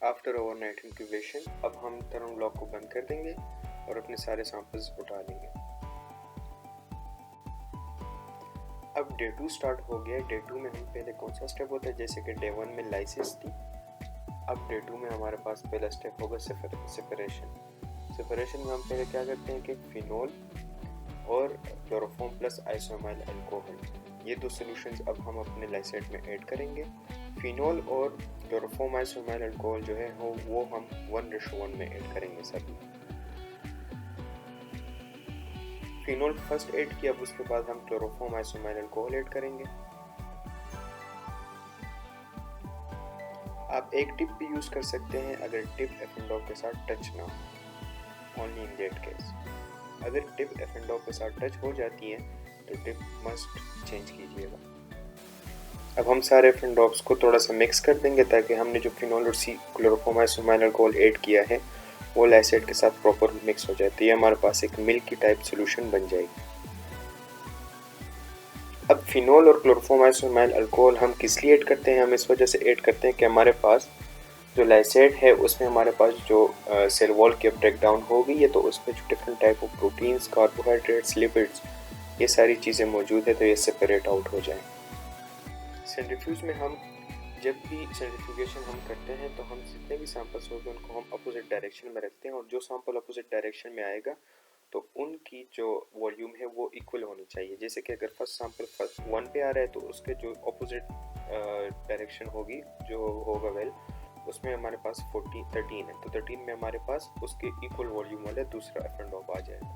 After overnight incubation अब हम thermal block को बंद कर देंगे और अपने सारे सैंपल्स उठा लेंगे। अब डे 2 स्टार्ट हो गया। डे 2 में हम पहले कौन सा स्टेप होता है, जैसे कि डे 1 में लाइसिस थी, अब डे 2 में हमारे पास पहला स्टेप होगा सेपरेशन। सेपरेशन में हम पहले क्या करते हैं कि फिनोल और क्लोरोफॉर्म प्लस आइसोमाइल अल्कोहल, ये दो सॉल्यूशंस अब हम अपने लाइसेट में ऐड करेंगे। फिनोल और क्लोरोफॉर्म आइसोमाइल अल्कोहल जो है वो हम 1:1 में ऐड करेंगे सभी। फिनोल फर्स्ट ऐड किया, अब उसके बाद हम क्लोरोफॉर्म आइसोमाइल अल्कोहल ऐड करेंगे। आप एक टिप भी यूज कर सकते हैं अगर टिप एफेंडॉक के साथ टच ना हो, ओनली इन दैट केस। अगर टिप एफेंडॉक के साथ टच हो जाती है तो टिप मस्ट चेंज कीजिएगा। अब हम सारे एफेंडॉक्स को थोड़ा सा मिक्स कर देंगे ताकि हमने जो फिनोल और क्लोरोफॉर्म आइसोमाइल अल्कोहल ऐड किया है वो लाइसेट के साथ प्रॉपर मिक्स हो जाती है, हमारे पास एक मिल्की टाइप सोल्यूशन बन जाएगी। अब फिनोल और क्लोरोफॉर्म आइसोमाइल अल्कोहल हम किस लिए ऐड करते हैं, हम इस वजह से ऐड करते हैं कि हमारे पास जो लाइसेट है उसमें हमारे पास जो सेल वॉल की ब्रेकडाउन हो गई है, तो उसमें जो different type of proteins, carbohydrates, lipids, ये सारी चीज़ें मौजूद है, तो ये सेपरेट आउट हो जाए। सेंट्रीफ्यूज में हम जब भी सेंट्रीफ्यूगेशन हम करते हैं तो हम जितने भी सैंपल्स होंगे उनको हम अपोजिट डायरेक्शन में रखते हैं, और जो सैंपल अपोजिट डायरेक्शन में आएगा तो उनकी जो वॉल्यूम है वो इक्वल होनी चाहिए। जैसे कि अगर फर्स्ट सैंपल 1 पे आ रहा है तो उसके जो अपोजिट डायरेक्शन होगी, जो होगा वेल, उसमें हमारे पास 13 है, तो 13 में हमारे पास उसके इक्वल वॉल्यूम वाला दूसरा एफेंडॉप आ जाएगा।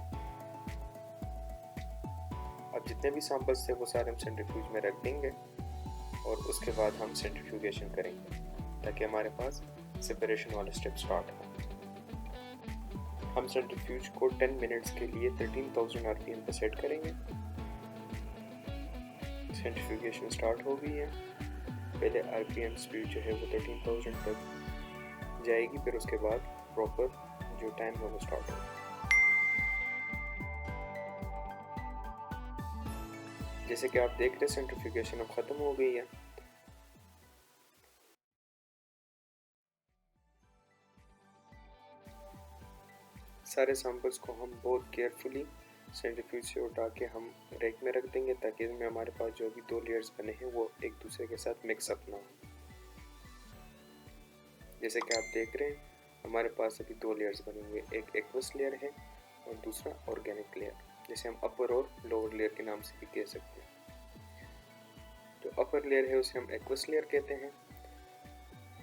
अब जितने भी सैंपल्स थे वो सारे हम सेंट्रीफ्यूज में रख देंगे और उसके बाद हम सेंट्रीफ्यूगेशन करेंगे ताकि हमारे पास सेपरेशन वाला स्टेप स्टार्ट हो। हम सेंट्रीफ्यूज को 10 मिनट्स के लिए 13,000 आरपीएम पर सेट करेंगे। सेंट्रीफ्यूगेशन स्टार्ट हो गई है। पहले आरपीएम स्पीड जो है वो 13,000 तक जाएगी, फिर उसके बाद प्रॉपर जो टाइम है वो स्टार्ट होगा। जैसे कि आप देख रहे हैं सेंट्रीफ्यूगेशन अब ख़त्म हो गई है। सारे सैंपल्स को हम बहुत केयरफुली सेंट्रीफ्यूज से उठा के हम रैक में रख देंगे ताकि इसमें हमारे पास जो भी दो लेयर्स बने हैं वो एक दूसरे के साथ मिक्स अप ना हो। जैसे कि आप देख रहे हैं हमारे पास अभी दो लेयर्स बने हुए, एक एक्वस लेयर है और दूसरा ऑर्गेनिक लेयर, जिसे हम अपर और लोअर लेयर के नाम से भी कह सकते हैं। जो अपर लेयर है उसे हम एक्वस लेयर कहते हैं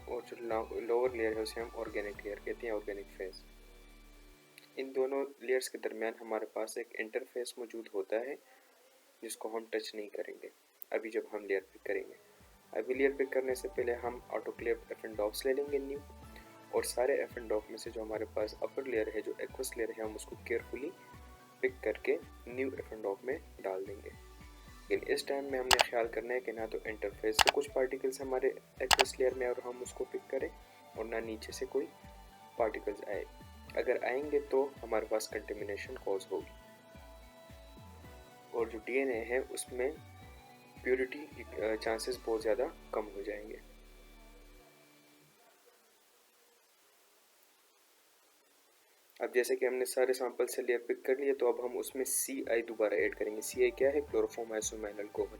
और जो लोअर लेयर है उसे हम ऑर्गेनिक लेयर कहते हैं, ऑर्गेनिक फेज। इन दोनों लेयर्स के दरमियान हमारे पास एक इंटरफेस मौजूद होता है जिसको हम टच नहीं करेंगे अभी जब हम लेयर पिक करेंगे। अभी लेयर पिक करने से पहले हम ऑटोक्लेव एफेंडॉक्स ले लेंगे न्यू, और सारे एफेंडॉक में से जो हमारे पास अपर लेयर है, जो एक्वस लेयर है, हम उसको केयरफुली पिक करके न्यू एफेंडॉक में डाल देंगे। लेकिन इस टाइम में हमने ख्याल करना है कि ना तो इंटरफेस से कुछ पार्टिकल्स हमारे एक्वस लेयर में और हम उसको पिक करें, और ना नीचे से कोई पार्टिकल्स आए। अगर आएंगे तो हमारे पास कंटेमिनेशन कॉज होगी और जो डीएनए है उसमें प्योरिटी की चांसेस बहुत ज़्यादा कम हो जाएंगे। अब जैसे कि हमने सारे सैंपल से लेयर पिक कर लिए, तो अब हम उसमें CI दोबारा ऐड करेंगे। CI क्या है? Chloroform isoamyl alcohol.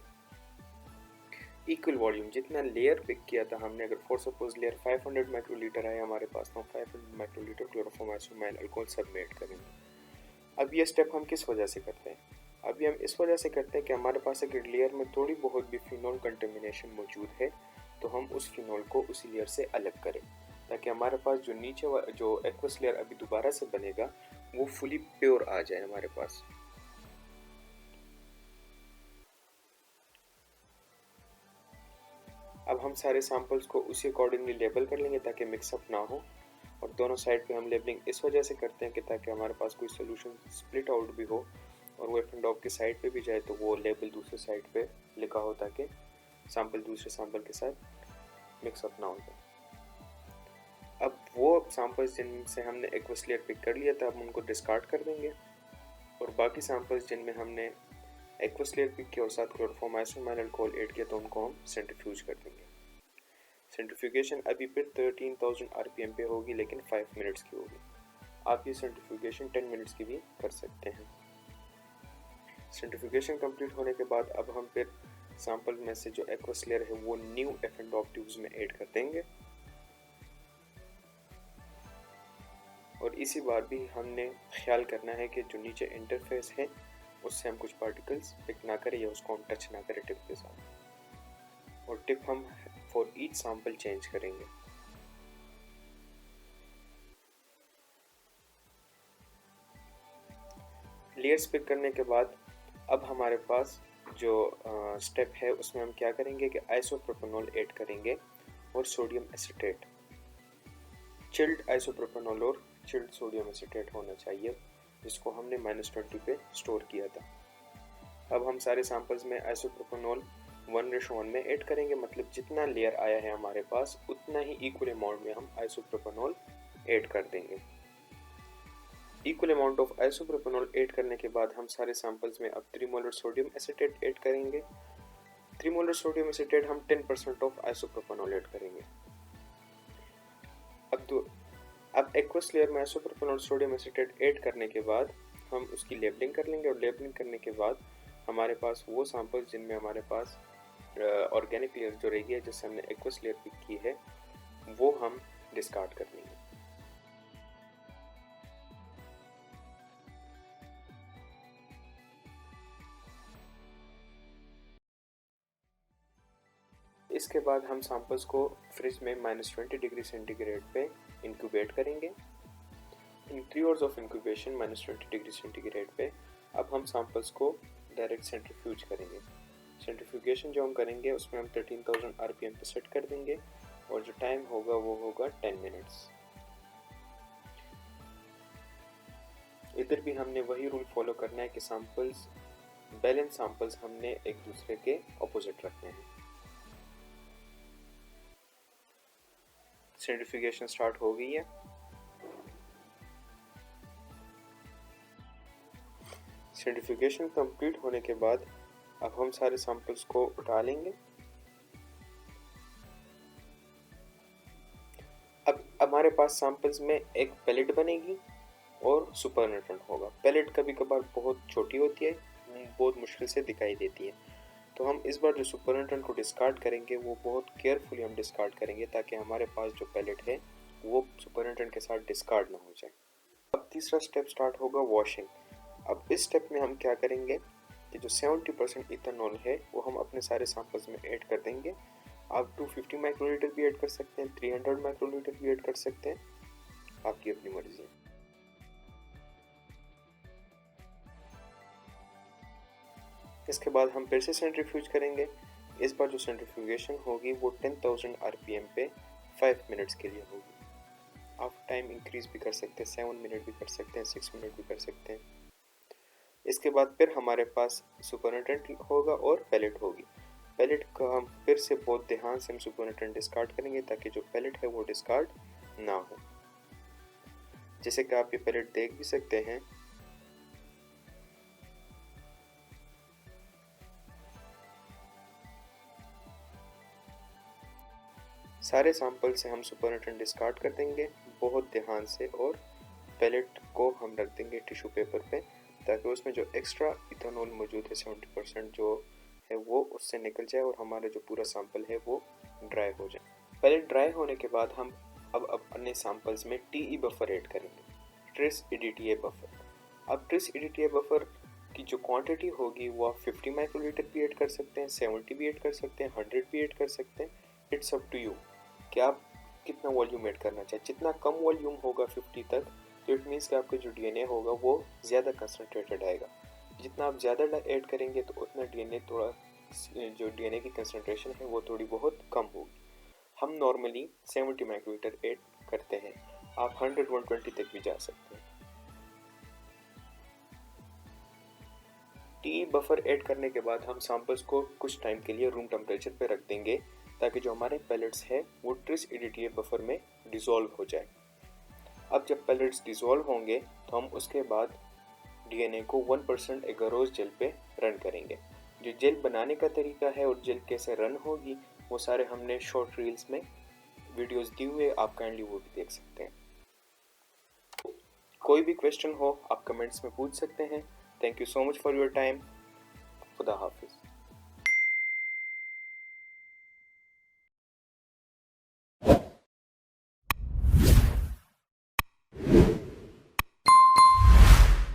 Equal volume, जितना लेयर पिक किया था हमने, अगर फॉर सपोज लेयर 500 माइक्रोलीटर है हमारे पास, तो 500 माइक्रोलीटर क्लोरोफॉर्म आइसोमाइल अल्कोहल सब में ऐड करेंगे। अब ये स्टेप हम किस वजह से करते हैं? अभी हम इस वजह से करते हैं कि हमारे पास अगर लेयर में थोड़ी बहुत भी फिनोल कंटेमिनेशन मौजूद है तो हम उस फिनोल को उसी लेयर से अलग करें, ताकि हमारे पास जो नीचे जो एक्वस लेयर अभी दोबारा से बनेगा वो फुली प्योर आ जाए हमारे पास। अब हम सारे सैंपल्स को उसी अकॉर्डिंगली लेबल कर लेंगे ताकि मिक्सअप ना हो, और दोनों साइड पे हम लेबलिंग इस वजह से करते हैं कि ताकि हमारे पास कोई सोल्यूशन स्प्लिट आउट भी हो और वो एफेंडॉक की साइड पे भी जाए तो वो लेबल दूसरे साइड पे लिखा हो ताकि सैंपल दूसरे सैंपल के साथ मिक्सअप ना हो जाए। अब वो सैंपल्स जिनसे हमने एक्वस लेयर पिक कर लिया था हम उनको डिस्कार्ड कर देंगे, और बाकी सैंपल्स जिनमें हमने एक्वस लेयर पिक किया और साथ क्लोरोफॉर्म आइसोमाइल अल्कोहल ऐड किया तो उनको हम सेंट्रीफ्यूज कर देंगे। सेंट्रीफ्यूगेशन अभी फिर 13,000 आरपीएम पे होगी, लेकिन 5 मिनट्स की होगी। आप ये सेंट्रीफ्यूगेशन 10 मिनट्स की भी कर सकते हैं। सेंट्रीफ्यूगेशन कंप्लीट होने के बाद अब हम फिर सैंपल में से जो एक्वस लेयर है वो न्यू एफ एंड डॉप ट्यूब्स में ऐड कर देंगे। और इसी बार भी हमने ख्याल करना है कि जो नीचे इंटरफेस है उससे हम कुछ पार्टिकल्स पिक ना करें या उसको हम टच ना करें टिप के साथ। और टिप हम फॉर ईच सैंपल चेंज करेंगे। लेयर्स पिक करने के बाद अब हमारे पास जो स्टेप है उसमें हम क्या करेंगे कि आइसोप्रोपेनॉल ऐड करेंगे और सोडियम एसीटेट। चिल्ड आइसोप्रोपेनॉल और चिल्ड सोडियम एसीटेट होना चाहिए, जिसको हमने -20 पे स्टोर किया था। अब हम सारे सैंपल्स में आइसोप्रोपेनॉल 1:1 में ऐड करेंगे, मतलब जितना लेयर आया है हमारे पास उतना ही इक्वल अमाउंट में हम आइसोप्रोपेनॉल ऐड कर देंगे। Equal amount of isopropanol add करने के बाद हम सारे सैंपल्स में अब 3 मोलर सोडियम एसीटेट ऐड करेंगे। 3 मोलर सोडियम एसीटेट हम 10% ऑफ आइसोप्रोपेनॉल ऐड करेंगे। अब एक्वस लेयर में आइसोप्रोपेनॉल सोडियम एसीटेट ऐड करने के बाद हम उसकी लेबलिंग कर लेंगे। और लेबलिंग करने के बाद हमारे पास वो सैंपल्स जिनमें हमारे पास ऑर्गेनिक लेयर जो रही है, जिससे हमने एक्वस लेयर पिक की है, वो हम डिस्कार्ड कर लेंगे। इसके बाद हम सैंपल्स को फ्रिज में -20 डिग्री सेंटीग्रेड पे इंक्यूबेट करेंगे। इन 3 hours of incubation -20 degree centigrade पे अब हम सैंपल्स को डायरेक्ट सेंट्रीफ्यूज करेंगे। सेंट्रीफ्यूगेशन जो हम करेंगे उसमें हम 13,000 आरपीएम पे सेट कर देंगे और जो टाइम होगा वो होगा 10 मिनट्स। इधर भी हमने वही रूल फॉलो करना है कि सैंपल्स बैलेंस सैंपल्स हमने एक दूसरे के ऑपोजिट रखने हैं। सेंट्रीफ्यूगेशन स्टार्ट हो गई है। सेंट्रीफ्यूगेशन कंप्लीट होने के बाद अब हम सारे सैंपल्स को उठा लेंगे। अब हमारे पास सैंपल्स में एक पैलेट बनेगी और सुपरनेटेंट होगा। पैलेट कभी कभार बहुत छोटी होती है, बहुत मुश्किल से दिखाई देती है, तो हम इस बार जो सुपरनेटेंट को डिस्कार्ड करेंगे वो बहुत केयरफुली हम डिस्कार्ड करेंगे ताकि हमारे पास जो पैलेट है वो सुपरनेटेंट के साथ डिस्कार्ड ना हो जाए। अब तीसरा स्टेप स्टार्ट होगा वॉशिंग। अब इस स्टेप में हम क्या करेंगे कि जो 70% इथेनॉल है वो हम अपने सारे सैंपल्स में ऐड कर देंगे। आप 250 माइक्रोलीटर भी ऐड कर सकते हैं, 300 माइक्रोलीटर भी ऐड कर सकते हैं, आपकी अपनी मर्जी है। इसके बाद हम फिर से सेंट्रीफ्यूज करेंगे। इस बार जो सेंट्रीफ्यूगेशन होगी वो 10,000 आरपीएम पे 5 मिनट्स के लिए होगी। आप टाइम इंक्रीज भी कर सकते हैं, 7 मिनट भी कर सकते हैं, 6 मिनट भी कर सकते हैं। इसके बाद फिर हमारे पास सुपरनेटेंट होगा और पैलेट होगी। पैलेट का हम फिर से बहुत ध्यान से हम सुपरनेटेंट डिस्कार्ड करेंगे ताकि जो पैलेट है वो डिस्कार्ड ना हो। जैसे कि आप ये पैलेट देख भी सकते हैं, सारे सैंपल से हम सुपरनेटेंट डिस्कार्ड कर देंगे बहुत ध्यान से, और पैलेट को हम रख देंगे टिश्यू पेपर पे ताकि उसमें जो एक्स्ट्रा इथेनॉल मौजूद है 70% जो है वो उससे निकल जाए और हमारा जो पूरा सैंपल है वो ड्राई हो जाए। पैलेट ड्राई होने के बाद हम अब अपने सैंपल्स में टीई बफर ऐड करेंगे, ट्रेस EDTA बफर। अब ट्रेस EDTA बफर की जो क्वांटिटी होगी वो आप 50 माइक्रोलीटर भी ऐड कर सकते हैं, 70 भी ऐड कर सकते हैं, 100 भी ऐड कर सकते हैं। इट्स अप टू यू कि आप कितना वॉल्यूम ऐड करना चाहिए। जितना कम वॉल्यूम होगा 50 तक, तो इट मीन्स कि आपका जो DNA होगा वो ज़्यादा कंसनट्रेटेड आएगा। जितना आप ज़्यादा ऐड करेंगे तो उतना DNA थोड़ा जो DNA की कंसनट्रेशन है वो थोड़ी बहुत कम होगी। हम नॉर्मली 70 माइक्रोलीटर ऐड करते हैं, आप 100-120 तक भी जा सकते हैं। टी बफर ऐड करने के बाद हम सैंपल्स को कुछ टाइम के लिए रूम टेम्परेचर पे रख देंगे ताकि जो हमारे पैलेट्स है वो ट्रेस EDTA बफर में डिसॉल्व हो जाए। अब जब पैलेट्स डिसॉल्व होंगे तो हम उसके बाद DNA को 1% एगारोस जेल पे रन करेंगे। जो जेल बनाने का तरीका है और जेल कैसे रन होगी वो सारे हमने शॉर्ट रील्स में वीडियोस दी हुए, आप काइंडली वो भी देख सकते हैं। कोई भी क्वेश्चन हो आप कमेंट्स में पूछ सकते हैं। Thank you so much for your time. खुदा हाफिज़।